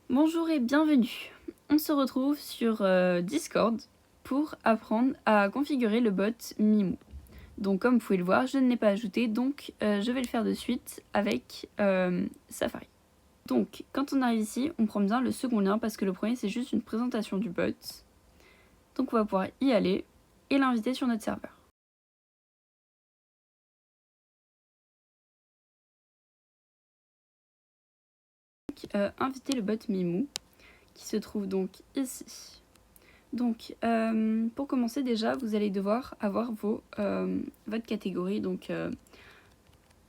Bonjour et bienvenue. On se retrouve sur Discord pour apprendre à configurer le bot Mimou. Donc comme vous pouvez le voir, je ne l'ai pas ajouté, donc je vais le faire de suite avec Safari. Donc quand on arrive ici, on prend bien le second lien parce que le premier c'est juste une présentation du bot. Donc on va pouvoir y aller et l'inviter sur notre serveur. Donc, inviter le bot Mimou qui se trouve donc ici. Donc, pour commencer déjà, vous allez devoir avoir votre catégorie. Donc,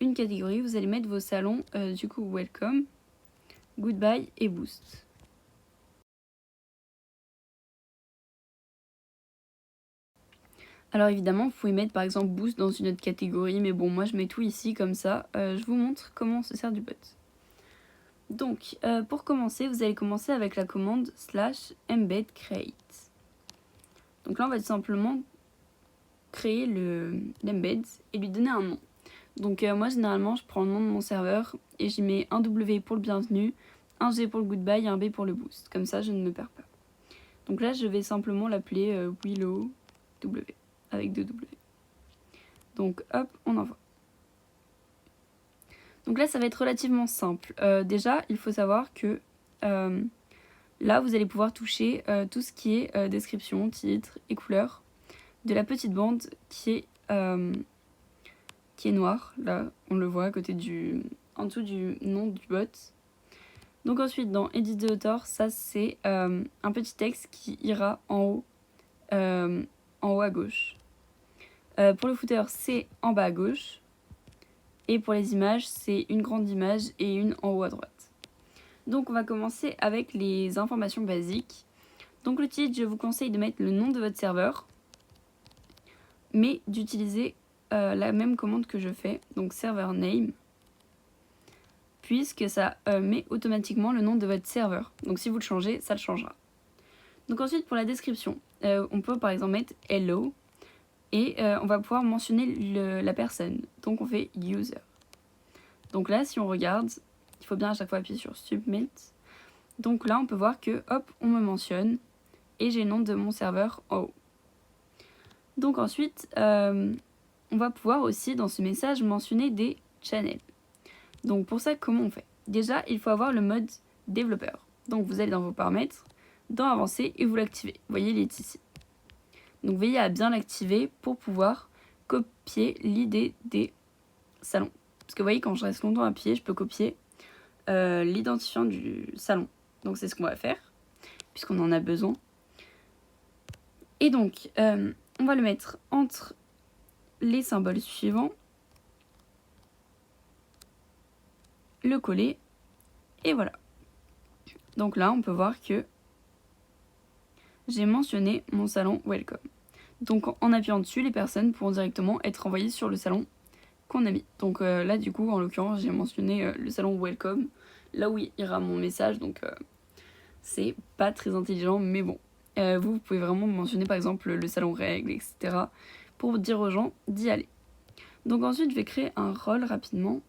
une catégorie, vous allez mettre vos salons, du coup, Welcome, Goodbye et Boost. Alors évidemment, vous pouvez mettre par exemple Boost dans une autre catégorie, mais bon, moi je mets tout ici comme ça. Je vous montre comment on se sert du bot. Donc, pour commencer, vous allez commencer avec la commande /embed create. Donc là, on va tout simplement créer l'embed et lui donner un nom. Donc moi généralement je prends le nom de mon serveur et j'y mets un W pour le bienvenu, un G pour le goodbye et un B pour le boost. Comme ça je ne me perds pas. Donc là je vais simplement l'appeler Willow W avec 2 W. Donc hop, on envoie. Donc là ça va être relativement simple. Déjà il faut savoir que là vous allez pouvoir toucher tout ce qui est description, titre et couleur de la petite bande qui est noire. Là on le voit à côté en dessous du nom du bot. Donc ensuite dans Edit the Author, ça c'est un petit texte qui ira en haut à gauche. Pour le footer, c'est en bas à gauche. Et pour les images, c'est une grande image et une en haut à droite. Donc on va commencer avec les informations basiques. Donc le titre, je vous conseille de mettre le nom de votre serveur, mais d'utiliser la même commande que je fais, donc server name, puisque ça met automatiquement le nom de votre serveur. Donc si vous le changez, ça le changera. Donc ensuite pour la description, on peut par exemple mettre hello et on va pouvoir mentionner la personne. Donc on fait user. Donc là si on regarde, il faut bien à chaque fois appuyer sur submit. Donc là on peut voir que hop on me mentionne et j'ai le nom de mon serveur en haut. Donc ensuite on va pouvoir aussi dans ce message mentionner des channels. Donc pour ça comment on fait? Déjà il faut avoir le mode développeur. Donc vous allez dans vos paramètres, dans avancé et vous l'activez. Vous voyez il est ici. Donc veillez à bien l'activer pour pouvoir copier l'ID des salons. Parce que vous voyez quand je reste longtemps appuyé, je peux copier l'identifiant du salon. Donc c'est ce qu'on va faire, puisqu'on en a besoin. Et donc on va le mettre entre les symboles suivants, le coller, et voilà. Donc là on peut voir que j'ai mentionné mon salon Welcome. Donc en appuyant dessus, les personnes pourront directement être envoyées sur le salon qu'on a mis. Donc là du coup en l'occurrence j'ai mentionné le salon Welcome, là où ira mon message, donc c'est pas très intelligent mais bon. Vous pouvez vraiment mentionner par exemple le salon règles, etc. pour dire aux gens d'y aller. Donc ensuite je vais créer un rôle rapidement.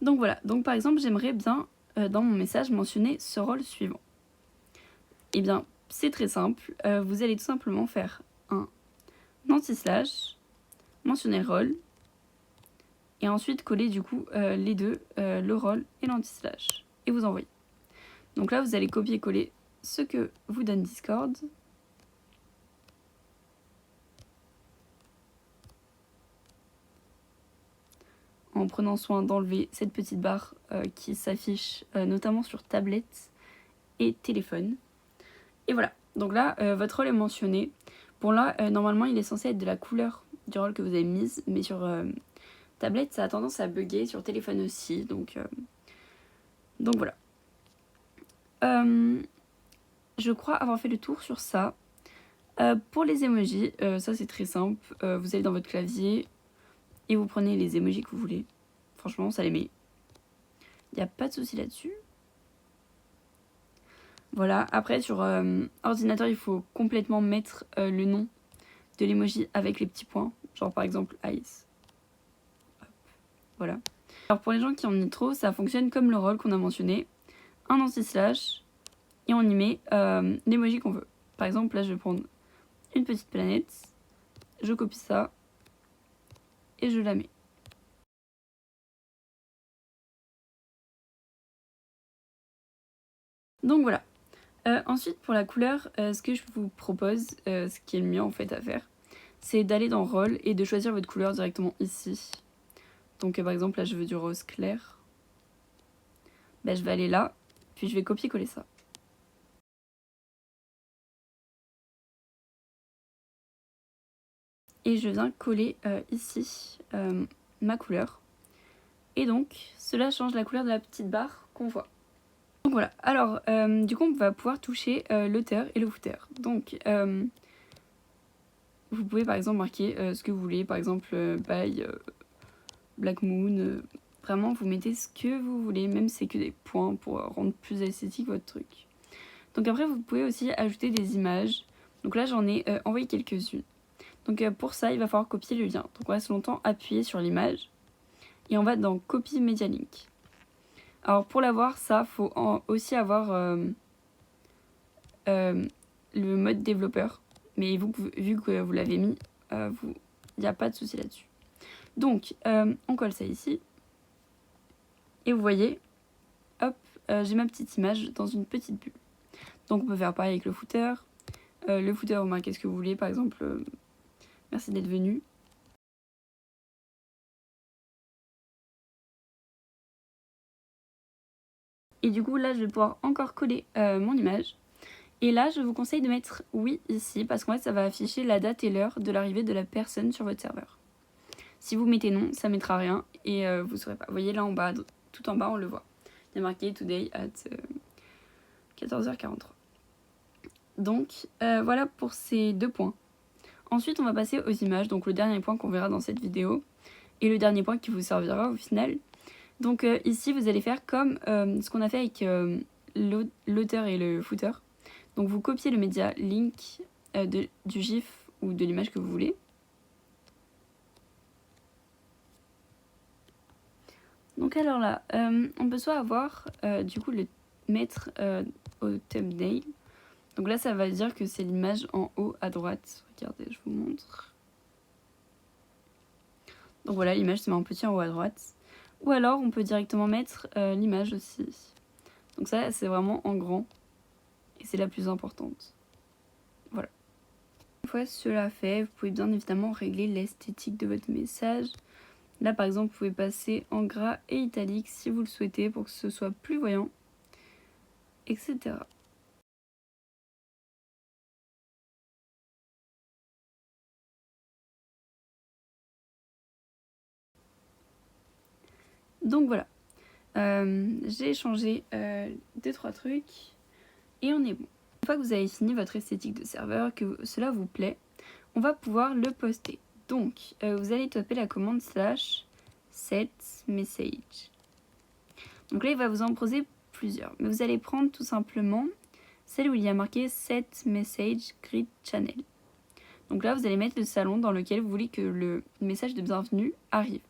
Donc voilà, donc par exemple j'aimerais bien dans mon message mentionner ce rôle suivant. Et bien c'est très simple, vous allez tout simplement faire un anti-slash, mentionner le rôle, et ensuite coller du coup les deux, le rôle et l'anti-slash, et vous envoyez. Donc là vous allez copier-coller ce que vous donne Discord. En prenant soin d'enlever cette petite barre qui s'affiche notamment sur tablette et téléphone. Et voilà, donc là votre rôle est mentionné. Bon là normalement il est censé être de la couleur du rôle que vous avez mise, mais sur tablette ça a tendance à bugger, sur téléphone aussi, donc voilà. Je crois avoir fait le tour sur ça. Pour les emojis, ça c'est très simple. Vous allez dans votre clavier et vous prenez les emojis que vous voulez. Franchement, ça les met. Il n'y a pas de souci là-dessus. Voilà, après sur ordinateur, il faut complètement mettre le nom de l'emoji avec les petits points. Genre par exemple Ice. Hop. Voilà. Alors pour les gens qui en ont trop, ça fonctionne comme le rôle qu'on a mentionné. Un anti-slash et on y met l'emoji qu'on veut. Par exemple, là je vais prendre une petite planète, je copie ça et je la mets. Donc voilà. Ensuite pour la couleur, ce que je vous propose, ce qui est le mieux en fait à faire, c'est d'aller dans rôle et de choisir votre couleur directement ici. Donc par exemple là je veux du rose clair. Ben, je vais aller là, puis je vais copier-coller ça. Et je viens coller ici ma couleur. Et donc cela change la couleur de la petite barre qu'on voit. Donc voilà, alors du coup on va pouvoir toucher l'auteur et le footer. Donc vous pouvez par exemple marquer ce que vous voulez, par exemple by Black Moon. Vraiment vous mettez ce que vous voulez, même si c'est que des points pour rendre plus esthétique votre truc. Donc après vous pouvez aussi ajouter des images. Donc là j'en ai envoyé quelques-unes. Donc pour ça il va falloir copier le lien. Donc on reste longtemps appuyé sur l'image et on va dans Copy Media Link. Alors pour l'avoir, ça faut aussi avoir le mode développeur, mais vu que vous l'avez mis, il n'y a pas de souci là-dessus. Donc on colle ça ici et vous voyez, hop, j'ai ma petite image dans une petite bulle. Donc on peut faire pareil avec le footer. Le footer, vous marquez ce que vous voulez, par exemple, merci d'être venu. Et du coup là je vais pouvoir encore coller mon image. Et là je vous conseille de mettre oui ici parce qu'en fait ça va afficher la date et l'heure de l'arrivée de la personne sur votre serveur. Si vous mettez non, ça mettra rien et vous ne saurez pas. Vous voyez là en bas, tout en bas on le voit. Il y a marqué today at 14h43. Donc voilà pour ces deux points. Ensuite on va passer aux images, donc le dernier point qu'on verra dans cette vidéo. Et le dernier point qui vous servira au final. Donc ici vous allez faire comme ce qu'on a fait avec l'auteur et le footer. Donc vous copiez le média link du GIF ou de l'image que vous voulez. Donc alors là, on peut soit avoir du coup le mettre au thumbnail. Donc là ça va dire que c'est l'image en haut à droite. Regardez, je vous montre. Donc voilà, l'image se met en petit en haut à droite. Ou alors on peut directement mettre l'image aussi. Donc ça c'est vraiment en grand. Et c'est la plus importante. Voilà. Une fois cela fait, vous pouvez bien évidemment régler l'esthétique de votre message. Là par exemple, vous pouvez passer en gras et italique si vous le souhaitez pour que ce soit plus voyant, etc. Donc voilà. J'ai changé 2-3 trucs et on est bon. Une fois que vous avez fini votre esthétique de serveur, que cela vous plaît, on va pouvoir le poster. Donc vous allez taper la commande /set message. Donc là il va vous en proposer plusieurs, mais vous allez prendre tout simplement celle où il y a marqué set message grid channel. Donc là vous allez mettre le salon dans lequel vous voulez que le message de bienvenue arrive.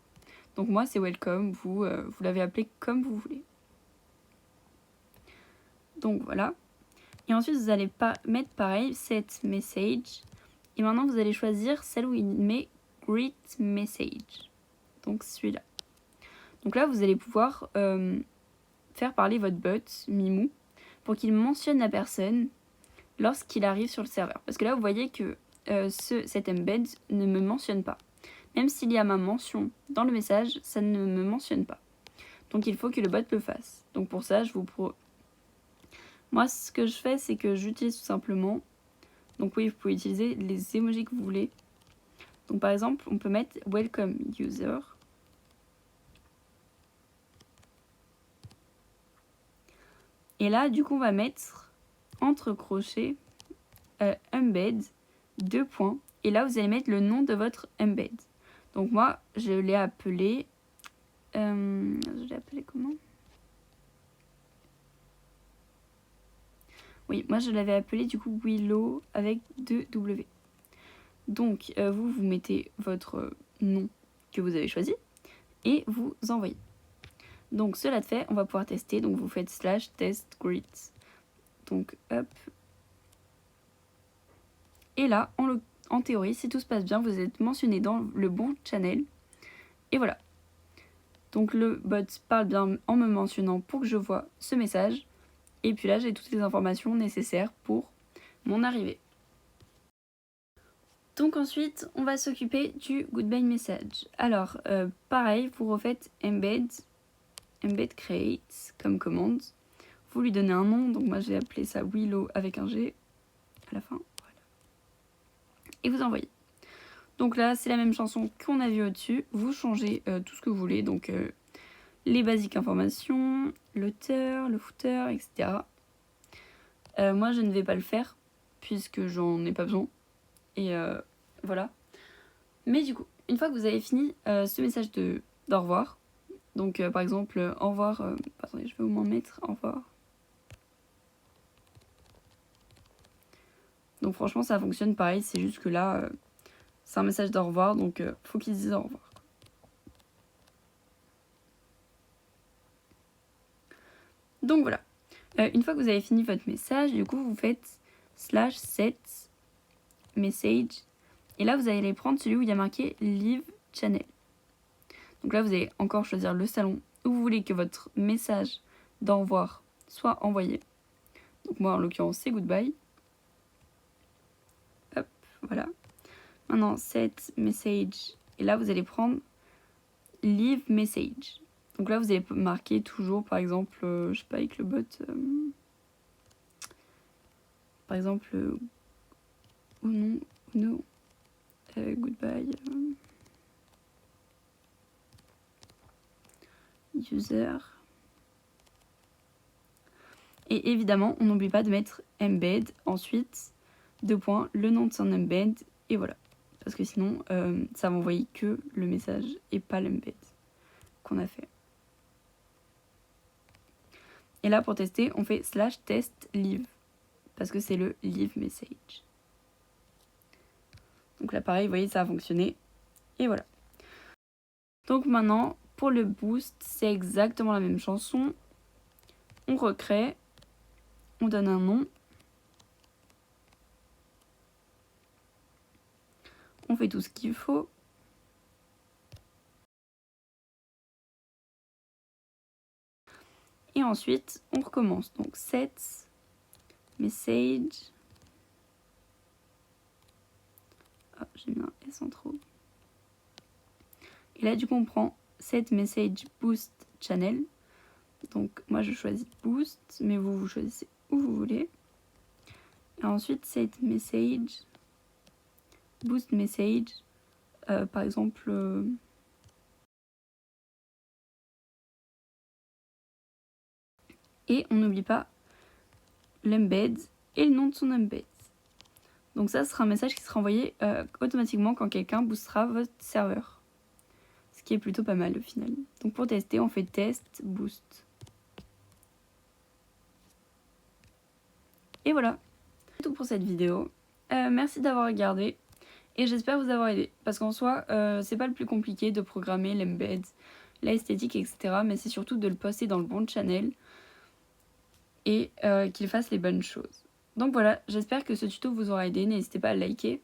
Donc moi c'est welcome, vous l'avez appelé comme vous voulez. Donc voilà. Et ensuite vous allez mettre pareil set message. Et maintenant vous allez choisir celle où il met greet message. Donc celui-là. Donc là vous allez pouvoir faire parler votre bot Mimou pour qu'il mentionne la personne lorsqu'il arrive sur le serveur. Parce que là vous voyez que cet embed ne me mentionne pas. Même s'il y a ma mention dans le message, ça ne me mentionne pas. Donc il faut que le bot le fasse. Donc pour ça, moi ce que je fais, c'est que j'utilise tout simplement. Donc oui, vous pouvez utiliser les emojis que vous voulez. Donc par exemple, on peut mettre welcome user. Et là, du coup, on va mettre entre crochets embed 2 points. Et là, vous allez mettre le nom de votre embed. Donc moi, je l'ai appelé... comment? Oui, moi je l'avais appelé du coup Willow avec 2 W. Donc vous mettez votre nom que vous avez choisi et vous envoyez. Donc cela fait, on va pouvoir tester. Donc vous faites /test greet. Donc hop. Et là, en théorie, si tout se passe bien, vous êtes mentionné dans le bon channel. Et voilà. Donc le bot parle bien en me mentionnant pour que je vois ce message. Et puis là, j'ai toutes les informations nécessaires pour mon arrivée. Donc ensuite, on va s'occuper du goodbye message. Alors, pareil, vous refaites embed create comme commande. Vous lui donnez un nom, donc moi j'ai appelé ça Willow avec un G à la fin. Voilà. Et vous envoyez. Donc là, c'est la même chanson qu'on a vue au-dessus. Vous changez tout ce que vous voulez, donc les basiques informations, l'auteur, le footer, etc. Moi, je ne vais pas le faire, puisque j'en ai pas besoin. Et voilà. Mais du coup, une fois que vous avez fini ce message d'au revoir, donc par exemple, au revoir, attendez, je vais au moins mettre au revoir. Donc franchement, ça fonctionne pareil, c'est juste que là, c'est un message d'au revoir, donc faut qu'ils disent au revoir. Donc voilà. Une fois que vous avez fini votre message, du coup, vous faites /set message. Et là, vous allez aller prendre celui où il y a marqué Leave Channel. Donc là, vous allez encore choisir le salon où vous voulez que votre message d'au revoir soit envoyé. Donc moi, en l'occurrence, c'est Goodbye. Hop, voilà. Maintenant, Set Message. Et là, vous allez prendre Leave Message. Donc là, vous allez marquer toujours, par exemple, je sais pas, avec le bot, par exemple, ou non, goodbye, user. Et évidemment, on n'oublie pas de mettre embed, ensuite, le nom de son embed, et voilà. Parce que sinon, ça va envoyer que le message et pas l'embed qu'on a fait. Et là, pour tester, on fait /test leave, parce que c'est le leave message. Donc là, pareil, vous voyez, ça a fonctionné. Et voilà. Donc maintenant, pour le boost, c'est exactement la même chanson. On recrée, on donne un nom. On fait tout ce qu'il faut. Et ensuite, on recommence. Donc, set message. Ah, j'ai mis un S en trop. Et là, du coup, on prend set message boost channel. Donc, moi, je choisis boost, mais vous choisissez où vous voulez. Et ensuite, set message boost message. Par exemple... Et on n'oublie pas l'embed et le nom de son embed. Donc ça sera un message qui sera envoyé automatiquement quand quelqu'un boostera votre serveur. Ce qui est plutôt pas mal au final. Donc pour tester, on fait test boost. Et voilà. C'est tout pour cette vidéo. Merci d'avoir regardé. Et j'espère vous avoir aidé. Parce qu'en soi, c'est pas le plus compliqué de programmer l'embed, l'esthétique, etc. Mais c'est surtout de le poster dans le bon channel. Et qu'il fasse les bonnes choses. Donc voilà, j'espère que ce tuto vous aura aidé. N'hésitez pas à liker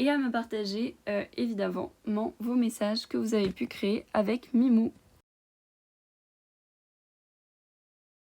et à me partager évidemment vos messages que vous avez pu créer avec Mimou.